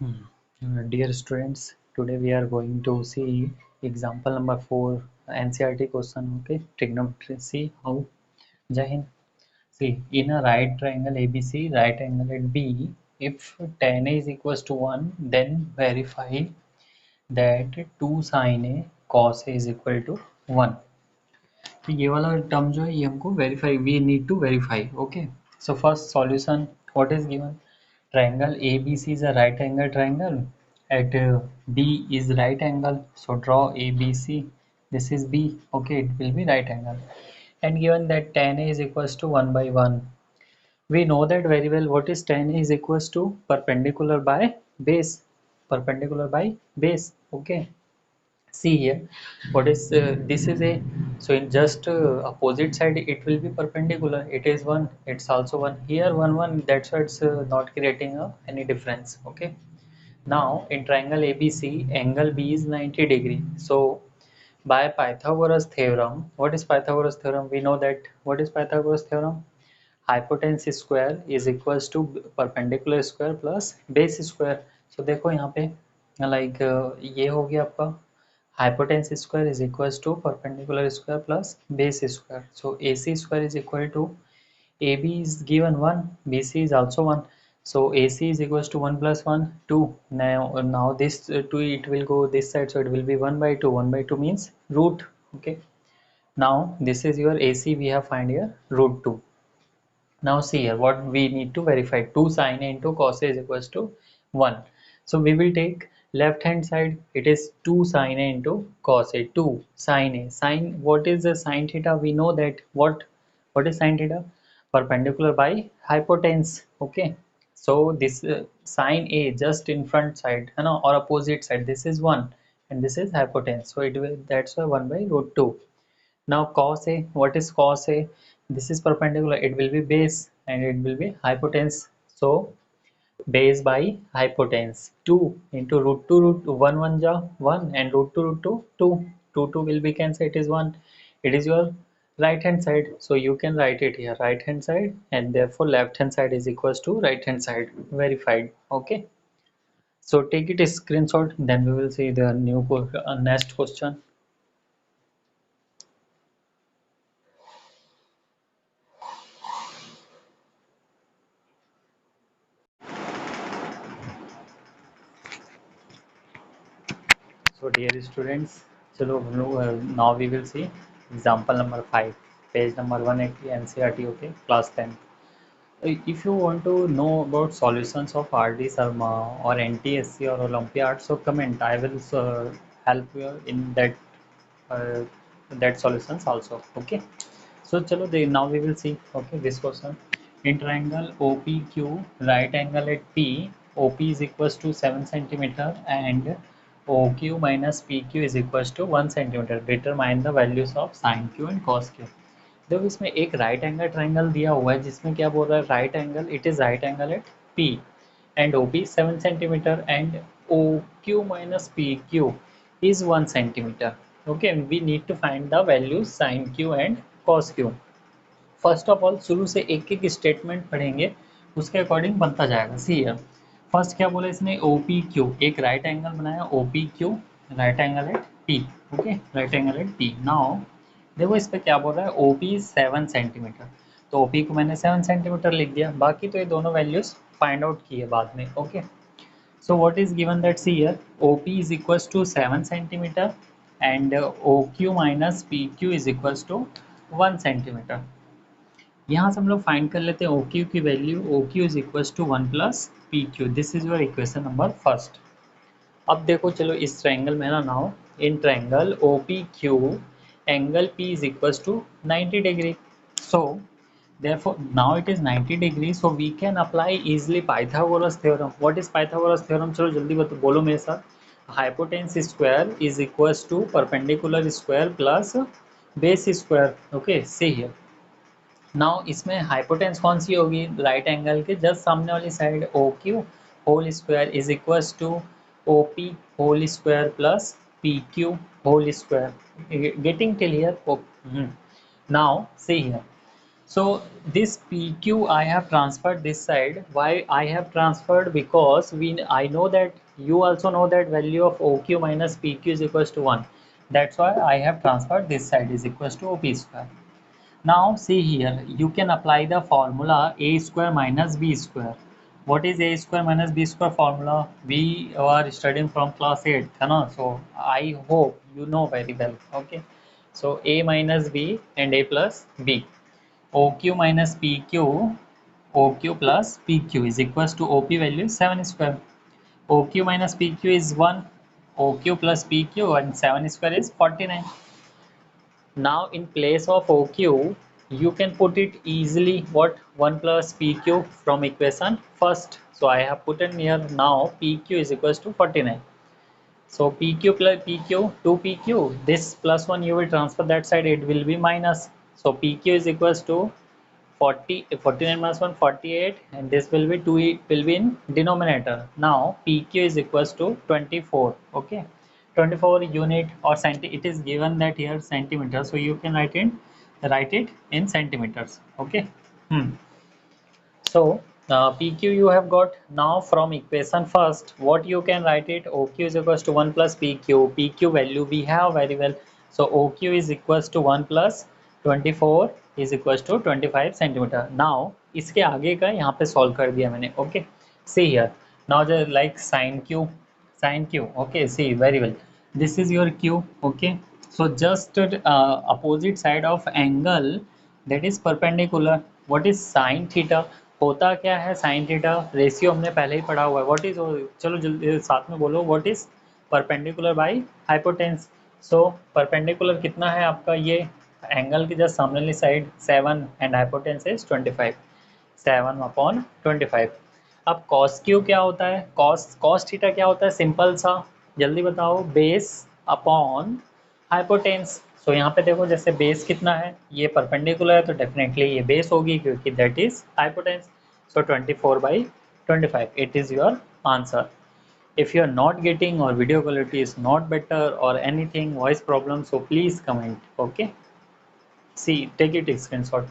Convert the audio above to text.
Dear students, today we are going to see example number 4 NCERT question. Okay, trigonometry. See how. Jai Hind. See, in a right triangle ABC, right angle at B, if tan A is equals to 1, then verify that 2 sin A cos A is equal to 1. तो ये वाला term जो है ये हमको verify we need to verify. Okay, so first solution what is given. Triangle ABC is a right angle triangle. At D is right angle. So draw ABC. This is B. Okay, it will be right angle. And given that tan A is equals to 1 by 1. We know that very well. What is tan A is equals to perpendicular by base. Perpendicular by base. Okay. See here, what is this is a, so in just opposite side it will be perpendicular. It is 1, it's also 1 here, 1 1, that's why it's not creating any difference. Okay, now in triangle ABC angle B is 90 degree. So by Pythagoras theorem, what is Pythagoras theorem? We know that. What is Pythagoras theorem? Hypotenuse square is equals to perpendicular square plus base square. So देखो यहाँ पे like ये हो गया आपका hypotenuse square is equals to perpendicular square plus base square. So AC square is equal to AB is given 1, BC is also 1. So AC is equals to 1 plus 1, 2. Now this 2 it will go this side, so it will be 1 by 2. 1 by 2 means root. Okay. Now this is your AC, we have find here root 2. Now see here what we need to verify. 2 sin A into cos A is equals to 1. So we will take left hand side. It is 2 sin A into cos A. 2 sin A. Sin, what is the sin theta? We know that. What is sin theta? Perpendicular by hypotenuse. Okay. So this sin A just in front side, you know, or opposite side. This is 1 and this is hypotenuse. So it will, that's why 1 by root 2. Now cos A, what is cos A? This is perpendicular, it will be base and it will be hypotenuse. So base by hypotenuse. 2 into root 2 root 1 1 ja 1 and root 2 2. 2 2 will be cancelled, it is 1. It is your right hand side. So you can write it here right hand side, and therefore left hand side is equals to right hand side. Verified. Okay. So take it a screenshot, then we will see the new next question. So dear students, चलो हम लोग now we will see example number 5, page number 180 NCERT. Okay, class 10. If you want to know about solutions of RD Sarma or NTSC or Olympiad, so comment. I will help you in uh, that solutions also. Okay. So chalo now we will see. Okay, this question. In triangle OPQ, right angle at P, OP is equals to 7 centimeter and OQ minus PQ is equals to 1 centimeter. Determine the values of sin Q and cos Q. देखो इसमें एक right angle triangle दिया हुआ है जिसमें क्या बोल रहा है, right angle, it is right angle at P and O P 7 centimetre and O Q minus P Q is 1 centimetre. Okay, we need to find the value sine Q and cos Q. First of all शुरू से एक एक statement पढ़ेंगे, उसके according बनता जाएगा. सी है first क्या बोला इसने, ओ पी क्यू, एक राइट एंगल बनाया O P Q, right angle at P. Okay, right angle at P. Now देखो इस पे क्या बोल रहा है, ओ पी 7 सेंटीमीटर, तो ओ पी को मैंने 7 सेंटीमीटर लिख दिया, बाकी तो ये दोनों वैल्यूज फाइंड आउट किए बाद में. Okay, so what is given, that see here OP is equals to 7 centimeter and OQ minus PQ is equals to 1 centimeter. यहाँ से हम लोग फाइंड कर लेते हैं OQ की value. OQ is equals to 1 plus PQ. This is your equation number first. अब देखो चलो इस ट्रायंगल में ना, now in triangle OPQ angle P is equals to 90 degree. So therefore now it is 90 degree, so we can apply easily Pythagoras theorem. What is Pythagoras theorem? चलो जल्दी बोलो मेरे साथ. Hypotenuse square is equals to perpendicular square plus base square. Okay, see here. Now इसमें hypotenuse कौन सी होगी, right angle के जस्ट सामने वाली side. O Q whole square is equals to O P whole square plus P Q whole square. Getting till here. Now see here So this PQ I have transferred this side. Why I have transferred? Because I know that you also know that value of OQ minus PQ is equals to 1. That's why I have transferred this side is equals to OP square. Now see here, you can apply the formula a square minus b square. What is a square minus b square formula? We are studying from class 8, है ना? So I hope you know very well. Okay. So a minus b and a plus b. OQ minus PQ, OQ plus PQ is equals to OP value 7 square. OQ minus PQ is 1, OQ plus PQ, and 7 square is 49. Now in place of OQ, you can put it easily what 1 plus PQ from equation first. So I have put in here now PQ is equals to 49. So PQ plus PQ, 2PQ, this plus 1 you will transfer that side, it will be minus. So PQ is equals to 49 minus 1 48, and this will be 2, it will be in denominator. Now PQ is equals to 24. Okay, 24 unit or it is given that here centimeter, so you can write it in centimeters. Okay. So PQ you have got. Now from equation first, what you can write it, OQ is equals to 1 plus PQ. PQ value we have very well. So OQ is equals to 1 plus 24 is equals to 25 centimeter. Now इसके आगे का यहाँ पे solve कर दिया मैंने. Okay. See here. Now just like sin q. Okay. See very well. This is your q. Okay. So just opposite side of angle that is perpendicular. What is sin theta? होता क्या है sine theta? Ratio हमने पहले ही पढ़ा हुआ है. What is, चलो जल्दी साथ में बोलो, what is perpendicular by hypotenuse? So perpendicular कितना है आपका, ये एंगल की जस्ट सामने वाली side 7 and hypotenuse is 25, 7 upon 25. अब कॉस क्यू क्या होता है, कॉस थीटा क्या होता है? सिंपल सा, जल्दी बताओ. Base upon हाइपोटेन्स. सो यहाँ पे देखो, जैसे बेस कितना है, ये परपेंडिकुलर है तो डेफिनेटली ये बेस होगी क्योंकि that is hypotenuse. So 24/25, it is your answer. If you are not getting or video quality is not better or anything voice problem, so please comment. Okay, see, take it screenshot.